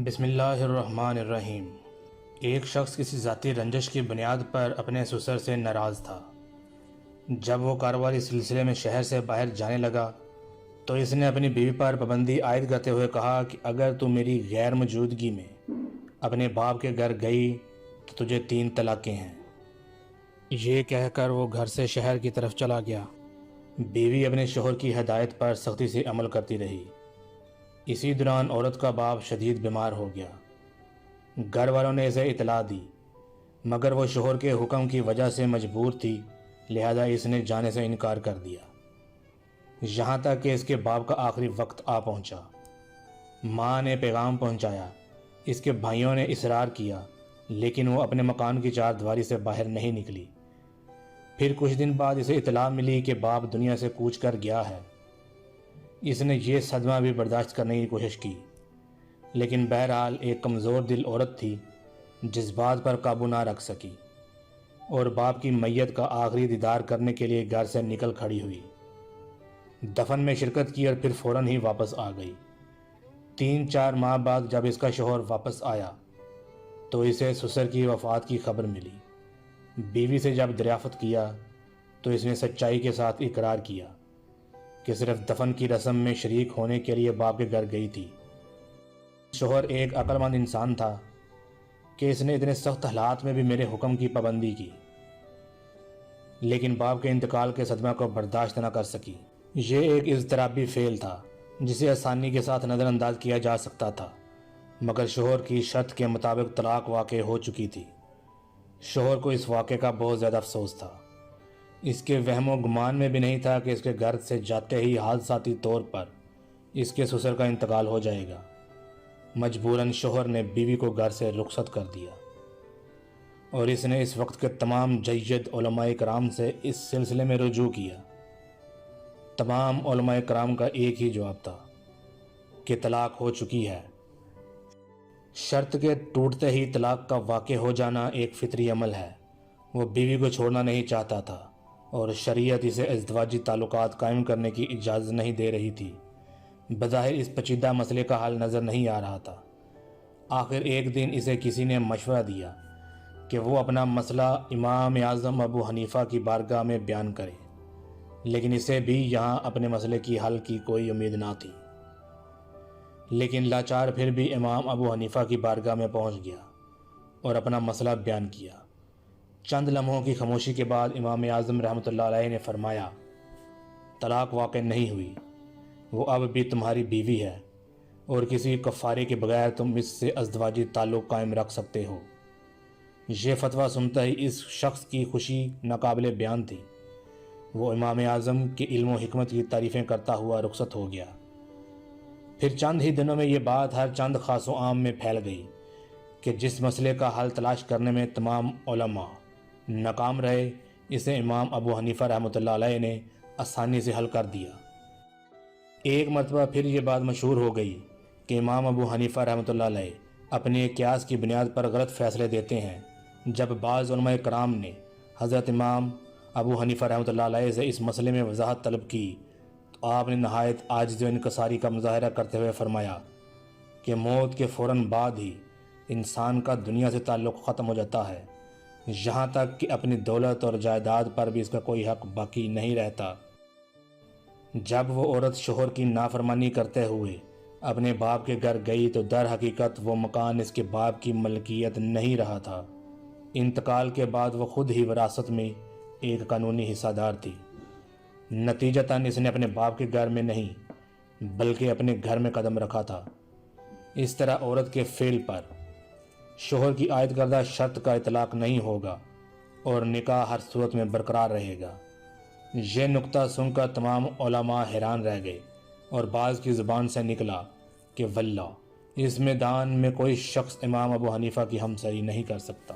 بسم اللہ الرحمن الرحیم۔ ایک شخص کسی ذاتی رنجش کی بنیاد پر اپنے سسر سے ناراض تھا۔ جب وہ کاروباری سلسلے میں شہر سے باہر جانے لگا تو اس نے اپنی بیوی پر پابندی عائد کرتے ہوئے کہا کہ اگر تو میری غیر موجودگی میں اپنے باپ کے گھر گئی تو تجھے 3 طلاقیں ہیں۔ یہ کہہ کر وہ گھر سے شہر کی طرف چلا گیا۔ بیوی اپنے شوہر کی ہدایت پر سختی سے عمل کرتی رہی۔ اسی دوران عورت کا باپ شدید بیمار ہو گیا۔ گھر والوں نے اسے اطلاع دی، مگر وہ شوہر کے حکم کی وجہ سے مجبور تھی، لہذا اس نے جانے سے انکار کر دیا، یہاں تک کہ اس کے باپ کا آخری وقت آ پہنچا۔ ماں نے پیغام پہنچایا، اس کے بھائیوں نے اصرار کیا، لیکن وہ اپنے مکان کی 4 دیواری سے باہر نہیں نکلی۔ پھر کچھ دن بعد اسے اطلاع ملی کہ باپ دنیا سے کوچ کر گیا ہے۔ اس نے یہ صدمہ بھی برداشت کرنے کی کوشش کی، لیکن بہرحال ایک کمزور دل عورت تھی، جذبات پر قابو نہ رکھ سکی اور باپ کی میت کا آخری دیدار کرنے کے لیے گھر سے نکل کھڑی ہوئی۔ دفن میں شرکت کی اور پھر فوراً ہی واپس آ گئی۔ 3-4 ماہ بعد جب اس کا شوہر واپس آیا تو اسے سسر کی وفات کی خبر ملی۔ بیوی سے جب دریافت کیا تو اس نے سچائی کے ساتھ اقرار کیا کہ صرف دفن کی رسم میں شریک ہونے کے لیے باپ کے گھر گئی تھی۔ شوہر ایک عقل مند انسان تھا کہ اس نے اتنے سخت حالات میں بھی میرے حکم کی پابندی کی، لیکن باپ کے انتقال کے صدمہ کو برداشت نہ کر سکی۔ یہ ایک اضطرابی فعل تھا جسے آسانی کے ساتھ نظر انداز کیا جا سکتا تھا، مگر شوہر کی شرط کے مطابق طلاق واقع ہو چکی تھی۔ شوہر کو اس واقعے کا بہت زیادہ افسوس تھا۔ اس کے وہم و گمان میں بھی نہیں تھا کہ اس کے گھر سے جاتے ہی حادثاتی طور پر اس کے سسر کا انتقال ہو جائے گا۔ مجبوراً شوہر نے بیوی کو گھر سے رخصت کر دیا اور اس نے اس وقت کے تمام جید علماء کرام سے اس سلسلے میں رجوع کیا۔ تمام علماء کرام کا ایک ہی جواب تھا کہ طلاق ہو چکی ہے۔ شرط کے ٹوٹتے ہی طلاق کا واقع ہو جانا ایک فطری عمل ہے۔ وہ بیوی کو چھوڑنا نہیں چاہتا تھا اور شریعت اسے ازدواجی تعلقات قائم کرنے کی اجازت نہیں دے رہی تھی۔ بظاہر اس پیچیدہ مسئلے کا حل نظر نہیں آ رہا تھا۔ آخر ایک دن اسے کسی نے مشورہ دیا کہ وہ اپنا مسئلہ امام اعظم ابو حنیفہ کی بارگاہ میں بیان کرے، لیکن اسے بھی یہاں اپنے مسئلے کی حل کی کوئی امید نہ تھی۔ لیکن لاچار پھر بھی امام ابو حنیفہ کی بارگاہ میں پہنچ گیا اور اپنا مسئلہ بیان کیا۔ چند لمحوں کی خاموشی کے بعد امام اعظم رحمۃ اللہ علیہ نے فرمایا، طلاق واقع نہیں ہوئی، وہ اب بھی تمہاری بیوی ہے اور کسی کفارے کے بغیر تم اس سے ازدواجی تعلق قائم رکھ سکتے ہو۔ یہ فتویٰ سنتا ہی اس شخص کی خوشی ناقابل بیان تھی۔ وہ امام اعظم کے علم و حکمت کی تعریفیں کرتا ہوا رخصت ہو گیا۔ پھر چند ہی دنوں میں یہ بات ہر چند خاص و عام میں پھیل گئی کہ جس مسئلے کا حل تلاش کرنے میں تمام علماء ناکام رہے، اسے امام ابو حنیفہ رحمۃ اللہ علیہ نے آسانی سے حل کر دیا۔ ایک مرتبہ پھر یہ بات مشہور ہو گئی کہ امام ابو حنیفہ رحمۃ اللہ علیہ اپنے قیاس کی بنیاد پر غلط فیصلے دیتے ہیں۔ جب بعض علماء کرام نے حضرت امام ابو حنیفہ رحمۃ اللہ علیہ سے اس مسئلے میں وضاحت طلب کی تو آپ نے نہایت عاجزی و انکساری کا مظاہرہ کرتے ہوئے فرمایا کہ موت کے فوراً بعد ہی انسان کا دنیا سے تعلق ختم ہو جاتا ہے، یہاں تک کہ اپنی دولت اور جائیداد پر بھی اس کا کوئی حق باقی نہیں رہتا۔ جب وہ عورت شوہر کی نافرمانی کرتے ہوئے اپنے باپ کے گھر گئی تو در حقیقت وہ مکان اس کے باپ کی ملکیت نہیں رہا تھا۔ انتقال کے بعد وہ خود ہی وراثت میں ایک قانونی حصہ دار تھی۔ نتیجتاً اس نے اپنے باپ کے گھر میں نہیں بلکہ اپنے گھر میں قدم رکھا تھا۔ اس طرح عورت کے فعل پر شوہر کی عائد کردہ شرط کا اطلاق نہیں ہوگا اور نکاح ہر صورت میں برقرار رہے گا۔ یہ نقطہ سن کر تمام علماء حیران رہ گئے اور بعض کی زبان سے نکلا کہ واللہ اس میدان میں کوئی شخص امام ابو حنیفہ کی ہمسری نہیں کر سکتا۔